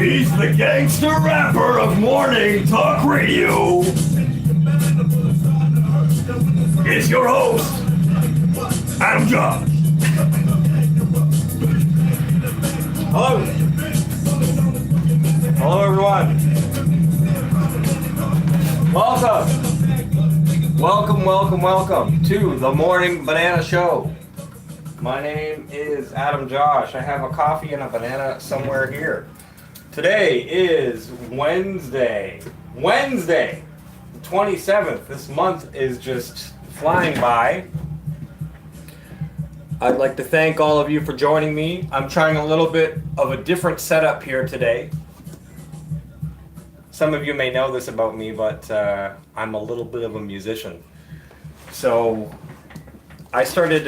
He's the gangster rapper of morning talk radio. It's your host, Adam Josh. Hello. Hello, everyone. Welcome to the Morning Banana Show. My name is Adam Josh. I have a coffee and a banana somewhere here. Today is Wednesday, the 27th. This month is just flying by. I'd like to thank all of you for joining me. I'm trying a little bit of a different setup here today. Some of you may know this about me, but I'm a little bit of a musician. So I started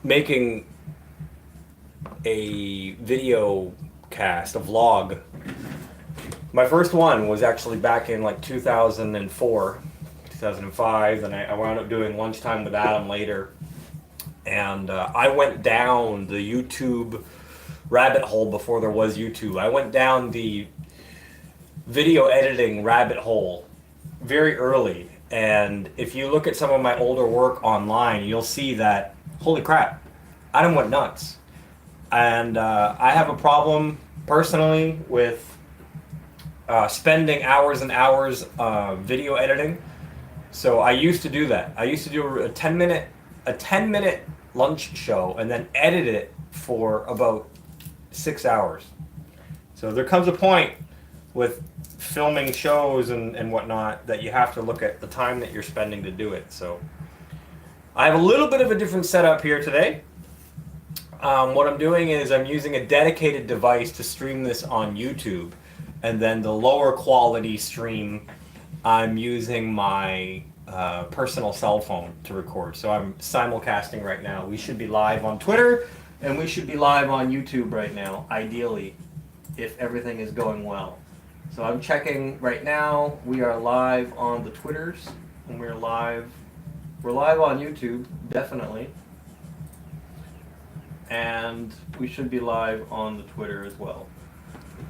making a video cast, a vlog. My first one was actually back in like 2004, 2005, and I wound up doing Lunchtime with Adam later. And I went down the YouTube rabbit hole before there was YouTube. I went down the video editing rabbit hole very early. And if you look at some of my older work online, you'll see that, holy crap, Adam went nuts. And I have a problem personally with spending hours and hours video editing. So I used to do that. I used to do a 10-minute lunch show and then edit it for about 6 hours. So there comes a point with filming shows and whatnot that you have to look at the time that you're spending to do it. So I have a little bit of a different setup here today. What I'm doing is I'm using a dedicated device to stream this on YouTube, and then the lower quality stream I'm using my personal cell phone to record. So I'm simulcasting right now. We should be live on Twitter and we should be live on YouTube right now, ideally, if everything is going well. So I'm checking right now. We are live on the Twitters and we're live on YouTube, definitely. And we should be live on the Twitter as well.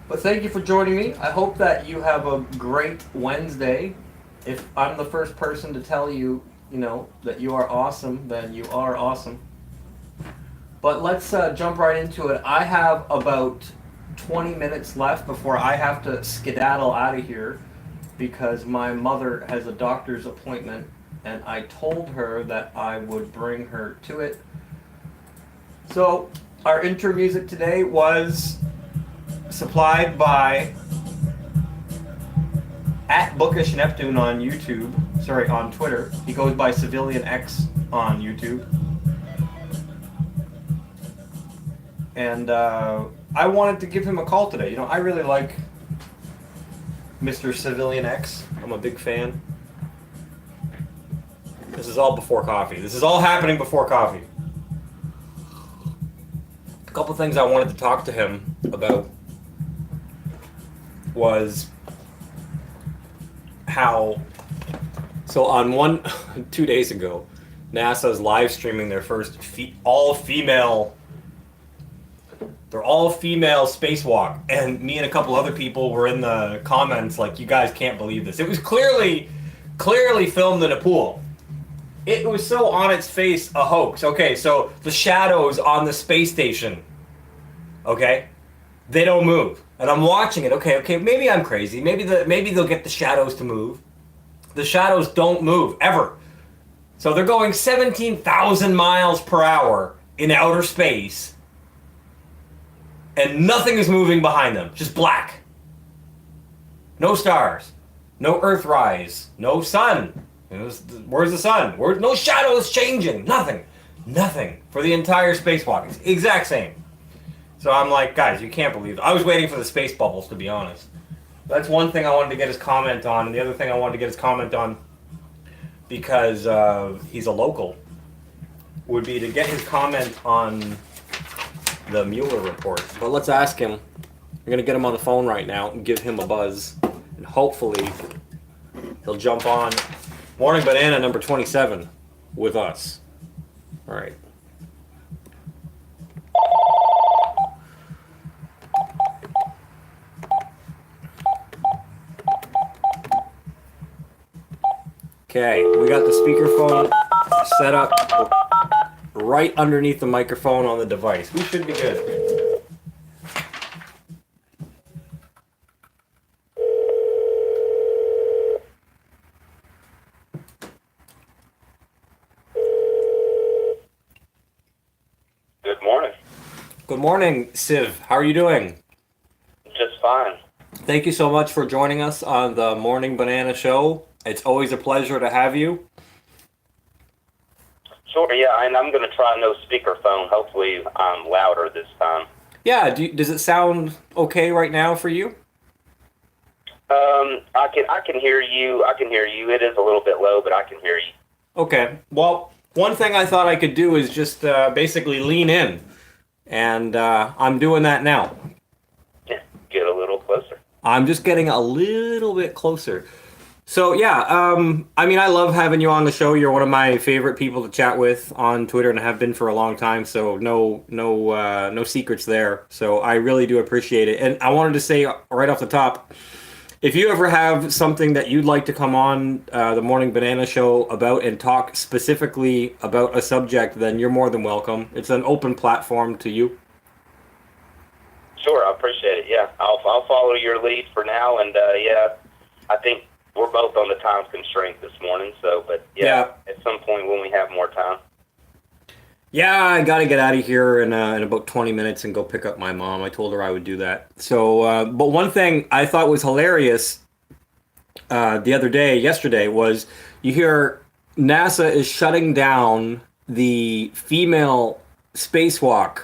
But thank you for joining me. I hope that you have a great Wednesday. If I'm the first person to tell you, that you are awesome, then you are awesome. But let's jump right into it. I have about 20 minutes left before I have to skedaddle out of here because my mother has a doctor's appointment and I told her that I would bring her to it. So our intro music today was supplied by @BookishNeptune on YouTube. Sorry, on Twitter. He goes by CivX on YouTube. And I wanted to give him a call today. I really like Mr. Civilian X. I'm a big fan. This is all before coffee. This is all happening before coffee. A couple things I wanted to talk to him about was how, so on 2 days ago, NASA's live streaming their first all-female spacewalk, and me and a couple other people were in the comments like, you guys can't believe this. It was clearly filmed in a pool. It was so on its face a hoax. Okay, so the shadows on the space station, okay, they don't move. And I'm watching it. Okay, maybe I'm crazy. Maybe they'll get the shadows to move. The shadows don't move ever. So they're going 17,000 miles per hour in outer space, and nothing is moving behind them. Just black. No stars. No Earthrise. No sun. Where's the sun? No shadows changing. Nothing for the entire spacewalk. It's the exact same. So I'm like, guys, you can't believe it. I was waiting for the space bubbles, to be honest. That's one thing I wanted to get his comment on, and the other thing I wanted to get his comment on, because he's a local, would be to get his comment on the Mueller report. But let's ask him. I'm going to get him on the phone right now and give him a buzz, and hopefully he'll jump on Morning Banana number 27 with us. All right. Okay, we got the speakerphone set up right underneath the microphone on the device. We should be good. Good morning. Good morning, Civ. How are you doing? Just fine. Thank you so much for joining us on the Morning Banana Show. It's always a pleasure to have you. Sure, yeah, and I'm going to try no speakerphone. Hopefully I'm louder this time. Yeah, does it sound okay right now for you? I can hear you. I can hear you. It is a little bit low, but I can hear you. Okay. Well, one thing I thought I could do is just basically lean in. And I'm doing that now. Yeah, get a little closer. I'm just getting a little bit closer. So yeah, I mean, I love having you on the show. You're one of my favorite people to chat with on Twitter, and have been for a long time. So no secrets there. So I really do appreciate it. And I wanted to say right off the top, if you ever have something that you'd like to come on the Morning Banana Show about and talk specifically about a subject, then you're more than welcome. It's an open platform to you. Sure, I appreciate it. Yeah, I'll follow your lead for now, and yeah, I think we're both on the time constraint this morning. So, but yeah, at some point when we have more time. Yeah, I got to get out of here in about 20 minutes and go pick up my mom. I told her I would do that. So, but one thing I thought was hilarious yesterday, was you hear NASA is shutting down the female spacewalk.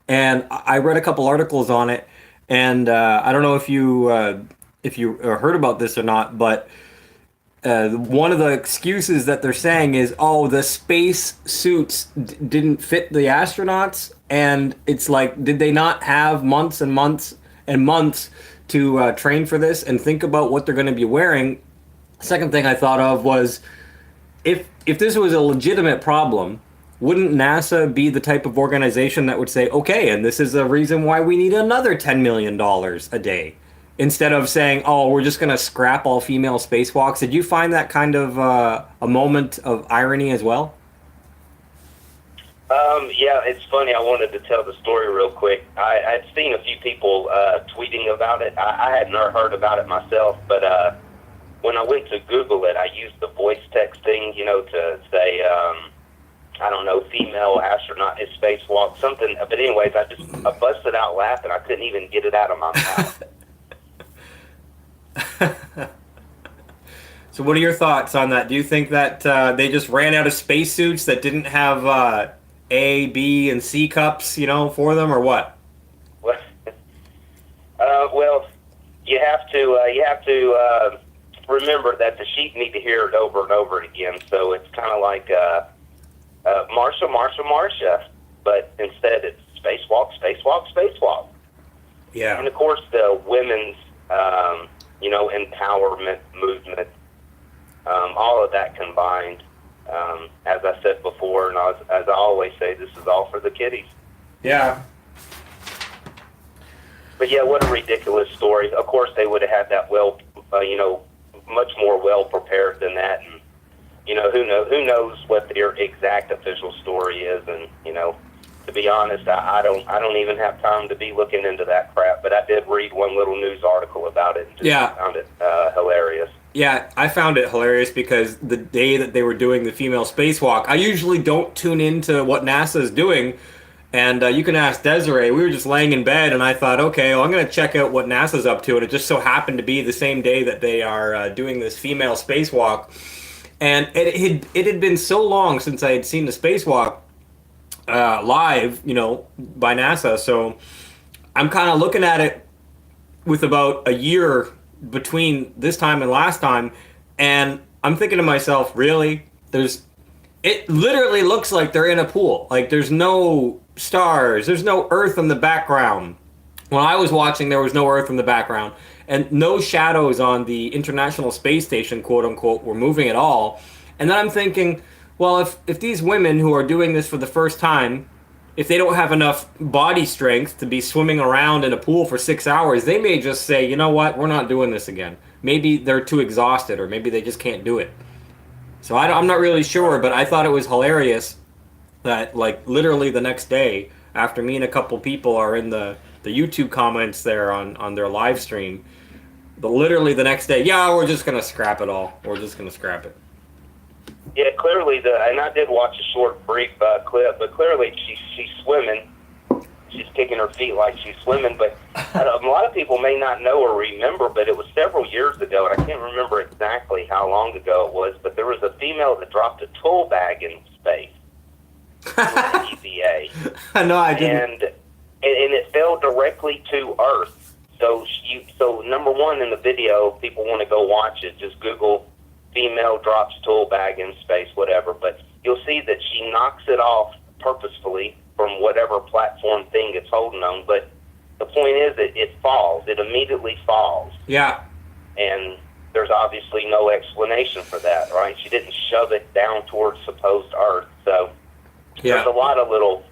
And I read a couple articles on it, and I don't know if you heard about this or not, but one of the excuses that they're saying is, oh, the space suits didn't fit the astronauts, and it's like, did they not have months and months and months to train for this and think about what they're going to be wearing? Second thing I thought of was, if this was a legitimate problem, wouldn't NASA be the type of organization that would say, okay, and this is a reason why we need another $10 million a day? Instead of saying, oh, we're just going to scrap all female spacewalks. Did you find that kind of a moment of irony as well? Yeah, it's funny. I wanted to tell the story real quick. I'd seen a few people tweeting about it. I hadn't heard about it myself, but when I went to Google it, I used the voice text thing, to say, I don't know, female astronaut is spacewalk, something. But anyways, I busted out laughing. I couldn't even get it out of my mouth. So what are your thoughts on that? Do you think that they just ran out of spacesuits that didn't have A, B, and C cups, for them, or what? Well, you have to remember that the sheep need to hear it over and over again. So it's kind of like Marsha, Marsha, Marsha, but instead it's spacewalk, spacewalk, spacewalk. Yeah. And of course the women's empowerment movement, all of that combined, as I said before, and as I always say, this is all for the kiddies. Yeah. But yeah, what a ridiculous story. Of course, they would have had that much more well prepared than that, and who knows what their exact official story is, and to be honest, I don't even have time to be looking into that crap. But I did read one little news article about it. And just found it hilarious. Yeah, I found it hilarious because the day that they were doing the female spacewalk, I usually don't tune into what NASA is doing. And you can ask Desiree. We were just laying in bed, and I thought, okay, well, I'm going to check out what NASA's up to. And it just so happened to be the same day that they are doing this female spacewalk. And it had been so long since I had seen the spacewalk live, by NASA. So I'm kind of looking at it with about a year between this time and last time. And I'm thinking to myself, really? It literally looks like they're in a pool. Like, there's no stars. There's no Earth in the background. When I was watching, there was no Earth in the background. And no shadows on the International Space Station, quote unquote, were moving at all. And then I'm thinking, well, if these women who are doing this for the first time, if they don't have enough body strength to be swimming around in a pool for 6 hours, they may just say, you know what, we're not doing this again. Maybe they're too exhausted, or maybe they just can't do it. So I'm not really sure, but I thought it was hilarious that like literally the next day after me and a couple people are in the YouTube comments there on their live stream, but literally the next day, yeah, we're just gonna scrap it all. We're just gonna scrap it. Yeah, clearly and I did watch a short, brief clip, but clearly she's swimming. She's kicking her feet like she's swimming, but a lot of people may not know or remember, but it was several years ago, and I can't remember exactly how long ago it was, but there was a female that dropped a tool bag in space. EVA. No, I didn't. And it fell directly to Earth. So number one in the video, people want to go watch it. Just Google female drops tool bag in space, whatever. But you'll see that she knocks it off purposefully from whatever platform thing it's holding on. But the point is that it falls. It immediately falls. Yeah. And there's obviously no explanation for that, right? She didn't shove it down towards supposed Earth. So there's a lot of little,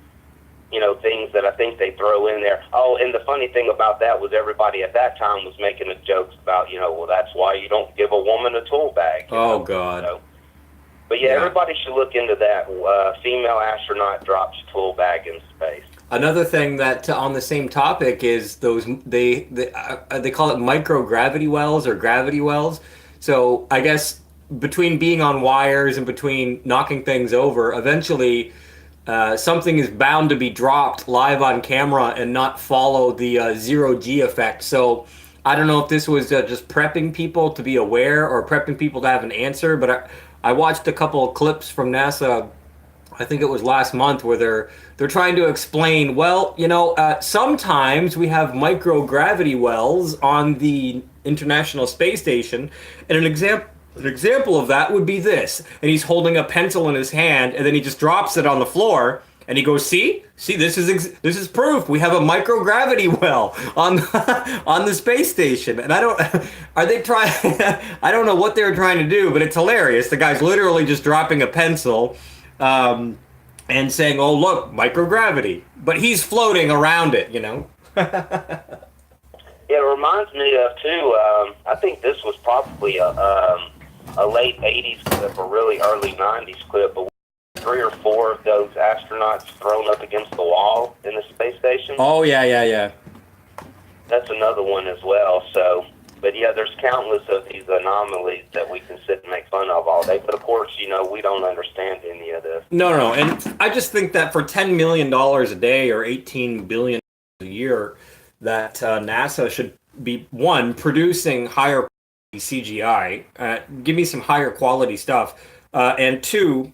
things that I think they throw in there. Oh, and the funny thing about that was everybody at that time was making jokes about, well, that's why you don't give a woman a tool bag. Oh, God. So, but yeah, everybody should look into that. Female astronaut drops tool bag in space. Another thing that on the same topic is those they call it microgravity wells or gravity wells. So I guess between being on wires and between knocking things over, eventually something is bound to be dropped live on camera and not follow the zero-G effect. So I don't know if this was just prepping people to be aware or prepping people to have an answer, but I watched a couple of clips from NASA. I think it was last month where they're trying to explain, well, sometimes we have microgravity wells on the International Space Station, and an example of that would be this. And he's holding a pencil in his hand, and then he just drops it on the floor, and he goes, "See, this is proof. We have a microgravity well on on the space station." And I don't know what they're trying to do, but it's hilarious. The guy's literally just dropping a pencil. And saying, "Oh, look, microgravity," but he's floating around it, Yeah, it reminds me of too. I think this was probably a late '80s clip, or really early '90s clip, but 3 or 4 of those astronauts thrown up against the wall in the space station. Oh yeah. That's another one as well. So. But yeah, there's countless of these anomalies that we can sit and make fun of all day. But of course, we don't understand any of this. No. And I just think that for $10 million a day or $18 billion a year, that NASA should be, one, producing higher CGI. Give me some higher quality stuff. And two,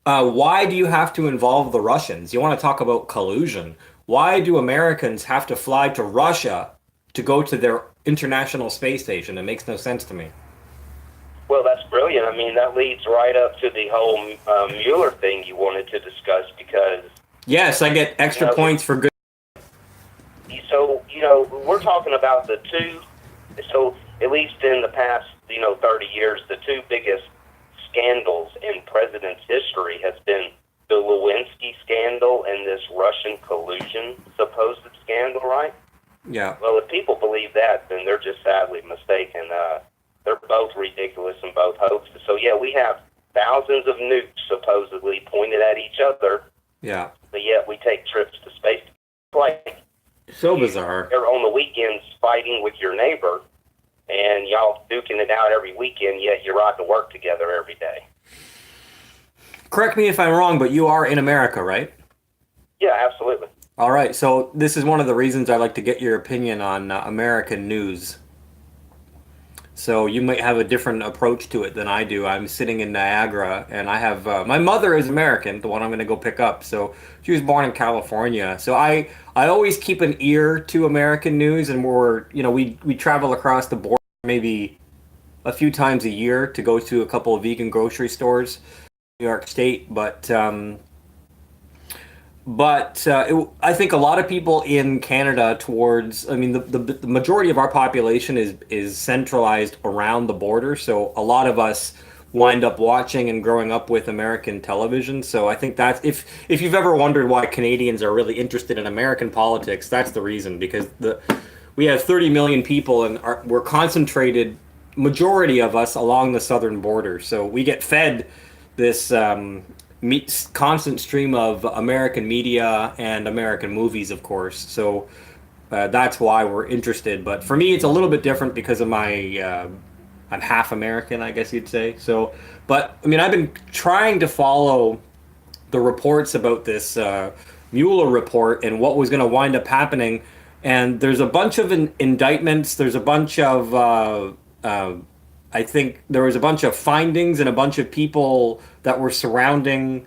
why do you have to involve the Russians? You want to talk about collusion. Why do Americans have to fly to Russia to go to their International Space Station? It makes no sense to me. Well, that's brilliant. I mean, that leads right up to the whole Mueller thing you wanted to discuss, because... Yes, I get extra points for good... So, we're talking about the two... So, at least in the past, 30 years, the two biggest scandals in president's history has been the Lewinsky scandal and this Russian collusion supposed scandal, right? Yeah. Well, if people believe that, then they're just sadly mistaken. They're both ridiculous and both hoaxes. So, yeah, we have thousands of nukes supposedly pointed at each other. Yeah. But yet we take trips to space. Like, so bizarre. You're on the weekends fighting with your neighbor, and y'all duking it out every weekend, yet you ride to work together every day. Correct me if I'm wrong, but you are in America, right? Yeah, absolutely. All right, so this is one of the reasons I like to get your opinion on American news. So you might have a different approach to it than I do. I'm sitting in Niagara, and I have my mother is American, the one I'm going to go pick up. So she was born in California. So I always keep an ear to American news, and we travel across the border maybe a few times a year to go to a couple of vegan grocery stores in New York State, but I think a lot of people in Canada the majority of our population is centralized around the border. So a lot of us wind up watching and growing up with American television. So I think that's, if you've ever wondered why Canadians are really interested in American politics, that's the reason, because we have 30 million people and we're concentrated, majority of us along the southern border. So we get fed this constant stream of American media and American movies, of course. So that's why we're interested. But for me, it's a little bit different because of my I'm half American, I guess you'd say. So, but I mean, I've been trying to follow the reports about this Mueller report and what was going to wind up happening. And there's a bunch of indictments. There's a bunch of, I think there was a bunch of findings, and a bunch of people that were surrounding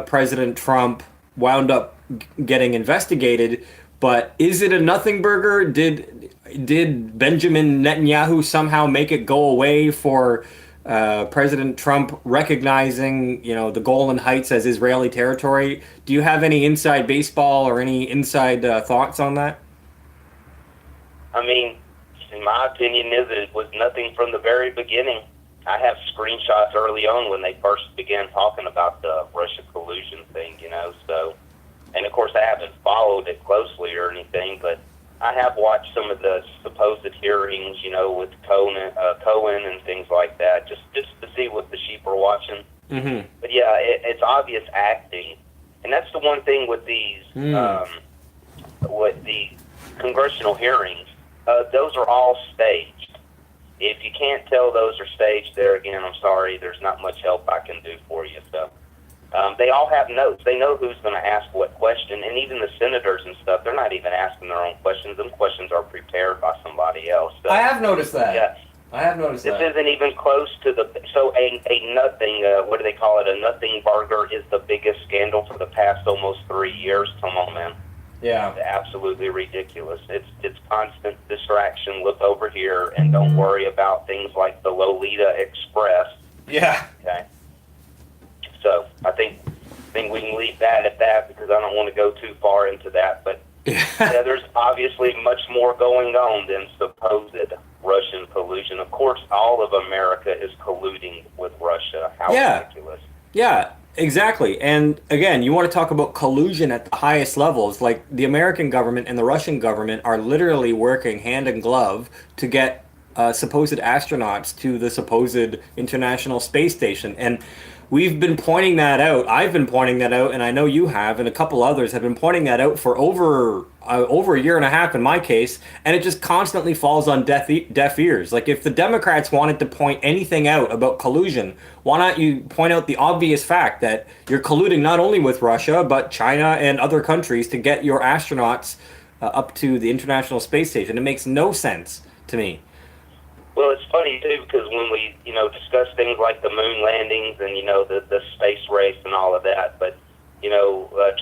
President Trump wound up getting investigated. But is it a nothing burger? Did Benjamin Netanyahu somehow make it go away for President Trump recognizing, the Golan Heights as Israeli territory? Do you have any inside baseball or any inside thoughts on that? I mean, in my opinion, it was nothing from the very beginning. I have screenshots early on when they first began talking about the Russia collusion thing, so. And of course, I haven't followed it closely or anything, but I have watched some of the supposed hearings, with Cohen and things like that, just to see what the sheep are watching. Mm-hmm. But yeah, it's obvious acting, and that's the one thing with these, with the congressional hearings. Those are all staged. If you can't tell those are staged, there again, I'm sorry, there's not much help I can do for you. So. They all have notes. They know who's going to ask what question, and even the senators and stuff, they're not even asking their own questions. Them questions are prepared by somebody else. So, I have noticed that. Yeah. I have noticed this that. This isn't even close to the... So a nothing, what do they call it? A nothing burger is the biggest scandal for the past almost 3 years. Come on, man. Yeah. It's absolutely ridiculous. It's constant distraction. Look over here and don't worry about things like the Lolita Express. Yeah. Okay. So I think we can leave that at that because I don't want to go too far into that. But yeah, there's obviously much more going on than supposed Russian collusion. Of course, all of America is colluding with Russia. How ridiculous. Yeah, exactly. And again, you want to talk about collusion at the highest levels. Like the American government and the Russian government are literally working hand in glove to get supposed astronauts to the supposed International Space Station. And we've been pointing that out. I've been pointing that out, and I know you have, and a couple others have been pointing that out for over a year and a half in my case, and it just constantly falls on deaf ears. Like, if the Democrats wanted to point anything out about collusion, why not you point out the obvious fact that you're colluding not only with Russia, but China and other countries to get your astronauts up to the International Space Station? It makes no sense to me. Well, it's funny, too, because when we, discuss things like the moon landings and, the space race and all of that, but,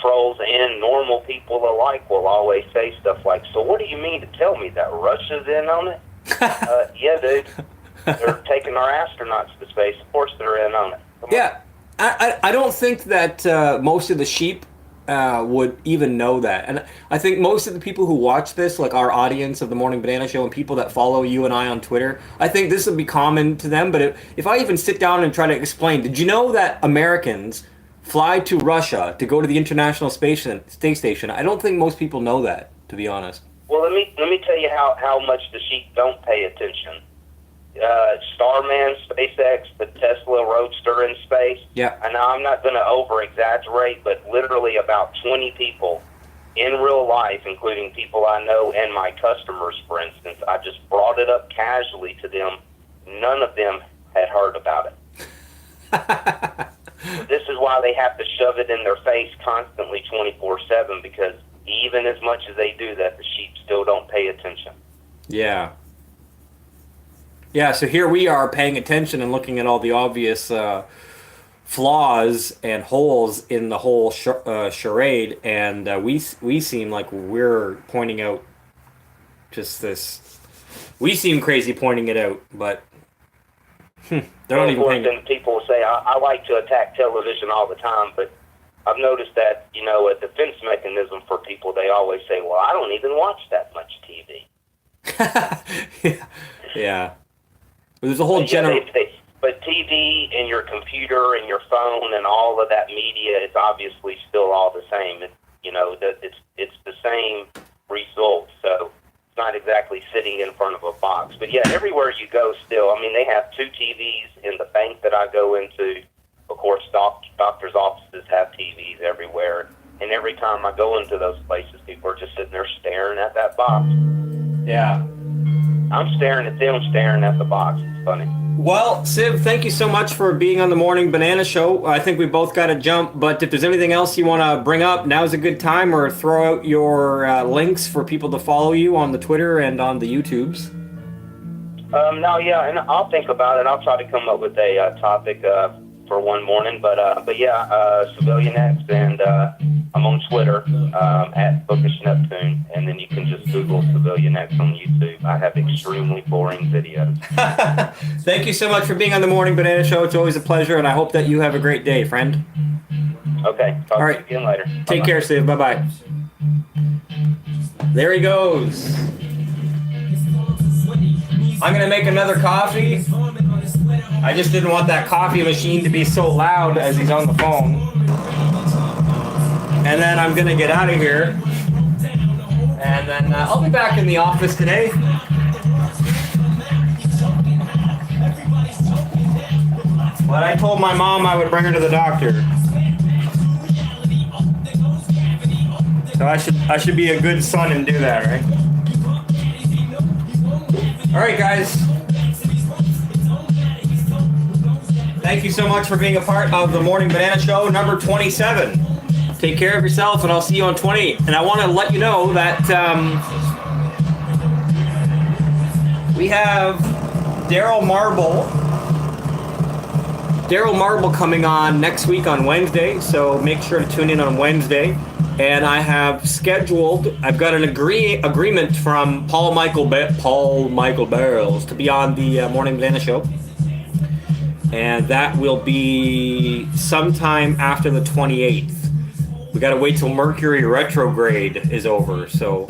trolls and normal people alike will always say stuff like, so what do you mean to tell me that Russia's in on it? Yeah, dude. They're taking our astronauts to space. Of course they're in on it. Yeah. I don't think that most of the sheep would even know that. And I think most of the people who watch this, like our audience of the Morning Banana Show and people that follow you and I on Twitter, I think this would be common to them. But if I even sit down and try to explain, did you know that Americans fly to Russia to go to the International Space Station? I don't think most people know that, to be honest. Well, let me tell you how much the sheep don't pay attention. Starman, SpaceX, the Tesla Roadster in space. Yeah. And now I'm not going to over-exaggerate, but literally about 20 people in real life, including people I know and my customers, for instance, I just brought it up casually to them. None of them had heard about it. This is why they have to shove it in their face constantly 24/7, because even as much as they do that, the sheep still don't pay attention. Yeah. Yeah, so here we are paying attention and looking at all the obvious flaws and holes in the whole charade, and we seem like we're pointing out just this. We seem crazy pointing it out, but they're not even paying attention. People say, I like to attack television all the time, but I've noticed that, a defense mechanism for people, they always say, well, I don't even watch that much TV. Yeah. There's a whole general... But TV and your computer and your phone and all of that media is obviously still all the same. It's the same result. So not exactly sitting in front of a box. But yeah, everywhere you go still, I mean, they have 2 TVs in the bank that I go into. Of course, doctors' offices have TVs everywhere. And every time I go into those places, people are just sitting there staring at that box. Yeah. I'm staring at them, staring at the box. It's funny. Well, Civ, thank you so much for being on the Morning Banana Show. I think we both got to jump, but if there's anything else you want to bring up, now's a good time, or throw out your links for people to follow you on the Twitter and on the YouTubes. No, yeah, and I'll think about it. I'll try to come up with a topic for one morning. But yeah, Civilian X, and I'm on Twitter at Bookish Neptune, and then you can just Google Civilian X on YouTube. I have extremely boring videos. Thank you so much for being on the Morning Banana Show. It's always a pleasure, and I hope that you have a great day, friend. Okay, talk to you again later. Take Bye-bye. care, Civ. Bye-bye. There he goes. I'm going to make another coffee. I just didn't want that coffee machine to be so loud as he's on the phone. And then I'm going to get out of here. And then I'll be back in the office today. But I told my mom I would bring her to the doctor. So I should be a good son and do that, right? All right, guys. Thank you so much for being a part of the Morning Banana Show, number 27. Take care of yourself, and I'll see you on 28. And I want to let you know that we have Daryl Marble coming on next week on Wednesday, so make sure to tune in on Wednesday. And I have scheduled, I've got an agreement from Paul Michael Barrels to be on the Morning Banana Show. And that will be sometime after the 28th. We got to wait till Mercury retrograde is over, so